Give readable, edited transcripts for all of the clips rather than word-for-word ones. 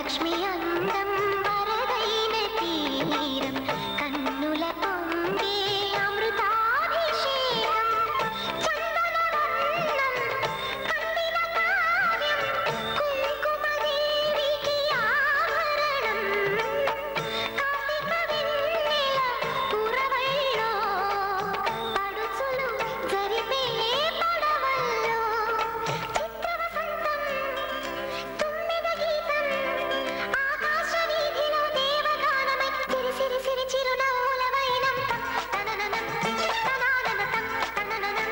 వరలక్ష్మి అందం వరదైన తీరం కన్నుల పొంగే అమృతాభిషేకం చందన వర్ణం కందిన కావ్యం కుంకుమదేవికి ఆభరణం కార్తీక వెన్నెల పురవైలో పడుచులు జరిపే పడవల్లో చిత్ర వసంతం తుమ్మెద గీతం ఆకాశ వీధిలో దేవగానమై సిరి సిరి సిరి చిరునవ్వుల వైనం తనననం తనాననతం తనననం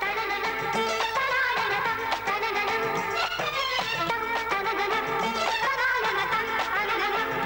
తనననం తనాననతం తనననం తనననం తనాననతం తనననం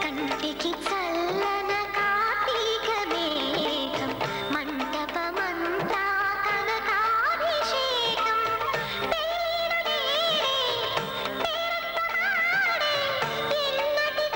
కంటికి చల్లన కార్తీక మేఘం మంటపమంతా కనకాభిషేకం పెళ్ళిడు నేడే పేరంతమాడే ఎన్నటి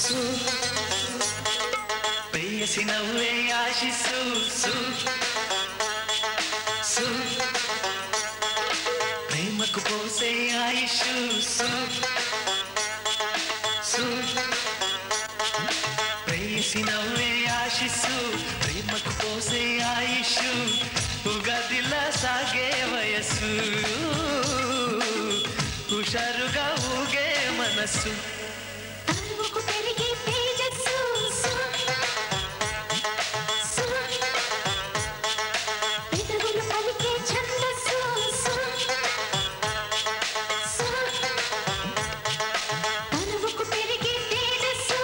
సు ప్రేయసి నవ్వే ఆశిస్సు సు సు ప్రేమకు పోసే ఆయుషు సు సు ప్రేయసి నవ్వే ఆశిస్సు ప్రేమకు పోసే ఆయుషు ఉగదిలా సాగే వయస్సు హుషారుగా ఊగే మనస్సు తనువుకు పెరిగే తేజస్సు పెదవులు పలికే ఛందస్సు తనువుకు పెరిగే తేజస్సు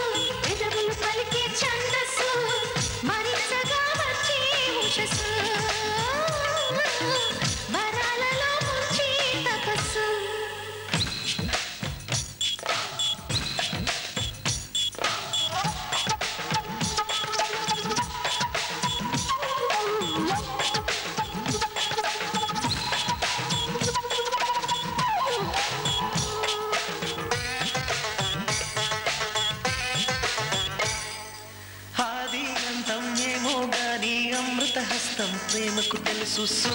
పెదవులు పలికే ఛందస్సు మరింతగా వచ్చే ఉషస్సు వరాలలో ముంచే తపస్సు ఆది అంతం ఏమో గాని అమృత హస్తం ప్రేమకు తెలుసు సు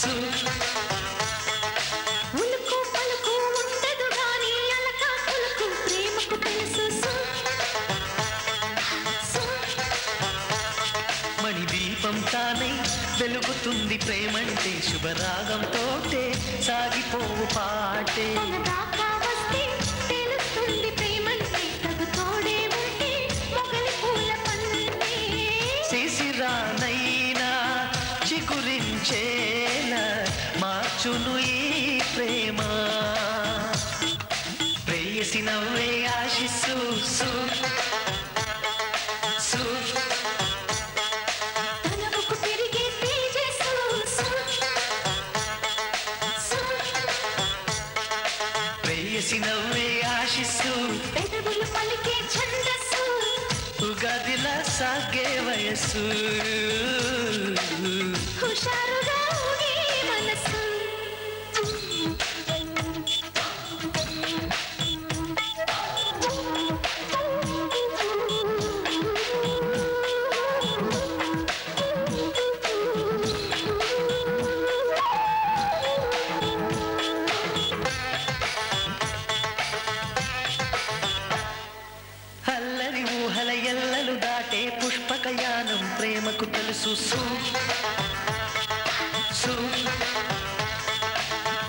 సు ఉలుకు పలుకు ఉండదు గాని అలక పులుకు ప్రేమకు తెలుసు మణి దీపం తానై వెలుగుతుంది ప్రేమంటే శుభరాగంతోటే సాగిపోవు పాటే తన దాకా వస్తే తెలుస్తుంది ప్రేమంటే తగు తోడే ఉంటే మొగలి పూల పంటే శిశిరానైనా చిగురించేలా మార్చును ఈ ప్రేమ ప్రేయసి నవ్వే ఆశిస్సు సు సు తనువుకు పెరిగే తేజస్సు ప్రేయసి నవ్వే ఆశిస్సు పెదవులు పలికే ఛందస్సు ఉగాదిలా సాగే వయస్సు హుషారుగా ఊగే మనస్సు అల్లరి ఊహల ఎల్లలు దాటే పుష్పకయానం ప్రేమకు తెలుసు సు సు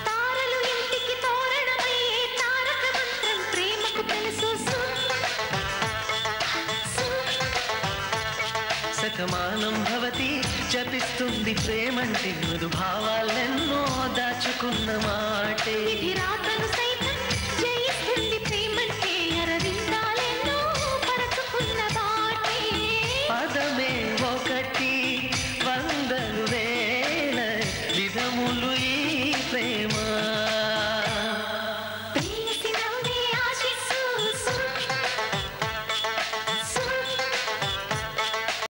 తారలు ఇంటికి తోరణమయ్యే తారక మంత్రం ప్రేమకు తెలుసు సకమానం భవతి జపిస్తుంది ప్రేమంటే మృదు భావాలెన్నో దాచుకున్న మాటే ఇది రాతను సైతం జయిస్తుంది ప్రేమంటే అరవిందాలెన్నో పరచుకున్న బాటే పదమే ఒకటి వందలు వేల విధములు ఈ